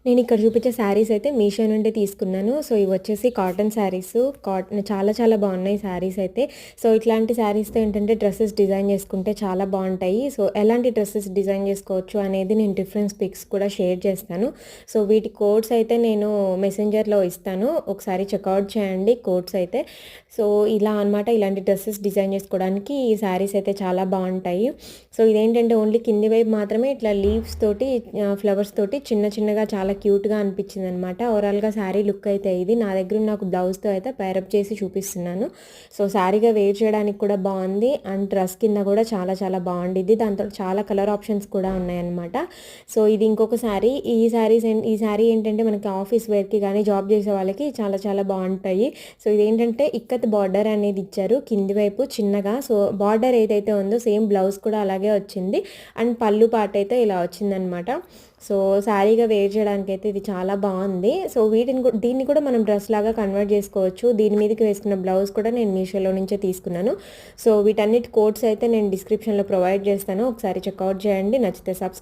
నేను ఇక్కడ చూపించే శారీస్ అయితే మీషో నుండి తీసుకున్నాను. సో, ఇవి వచ్చేసి కాటన్ శారీస్. చాలా చాలా బాగున్నాయి శారీస్ అయితే. సో, ఇట్లాంటి శారీస్‌తో ఏంటంటే డ్రెసెస్ డిజైన్ చేసుకుంటే చాలా బాగుంటాయి. సో, ఎలాంటి డ్రెసెస్ డిజైన్ చేసుకోవచ్చు అనేది నేను డిఫరెన్స్ పిక్స్ కూడా షేర్ చేస్తాను. సో, వీటి కోడ్స్ అయితే నేను మెసెంజర్‌లో ఇస్తాను. ఒకసారి చెక్‌ఔట్ చేయండి కోడ్స్ అయితే. సో, ఇలా అనమాట. ఇలాంటి డ్రెసెస్ డిజైన్ చేసుకోవడానికి ఈ శారీస్ అయితే చాలా బాగుంటాయి. సో, ఇదేంటంటే ఓన్లీ కింది వైపు మాత్రమే ఇట్లా లీవ్స్ తోటి ఫ్లవర్స్ తోటి చిన్న చిన్నగా చాలా క్యూట్‌గా అనిపించిందనమాట. ఓవరాల్‌గా శారీ లుక్ అయితే ఇది. నా దగ్గర ఉన్న ఒక బ్లౌజ్‌తో అయితే పేరప్ చేసి చూపిస్తున్నాను. సో, శారీగా వేర్ చేయడానికి కూడా బాగుంది. అండ్ డ్రెస్ కింద కూడా చాలా చాలా బాగుండిద్ది. దాంతో చాలా కలర్ ఆప్షన్స్ కూడా ఉన్నాయన్నమాట. సో, ఇది ఇంకొక శారీ. ఈ శారీ ఏంటంటే మనకి ఆఫీస్ వేర్‌కి కానీ జాబ్ చేసే వాళ్ళకి చాలా చాలా బాగుంటాయి. సో, ఇదేంటంటే ఇక్కత్ బార్డర్ అనేది ఇచ్చారు కింది వైపు చిన్నగా. సో, బార్డర్ ఏదైతే ఉందో సేమ్ బ్లౌజ్ కూడా అలాగే వచ్చింది. అండ్ పళ్ళు పార్ట్ అయితే ఇలా వచ్చిందనమాట. సో, శారీగా వేర్ చేయడానికైతే ఇది చాలా బాగుంది. సో, దీన్ని కూడా మనం డ్రెస్ లాగా కన్వర్ట్ చేసుకోవచ్చు. దీని మీదకి వేసుకున్న బ్లౌజ్ కూడా నేను మీషోలో నుంచే తీసుకున్నాను. సో, వీటన్నిటి కోడ్స్ అయితే నేను డిస్క్రిప్షన్లో ప్రొవైడ్ చేస్తాను. ఒకసారి చెక్అవుట్ చేయండి. నచ్చితే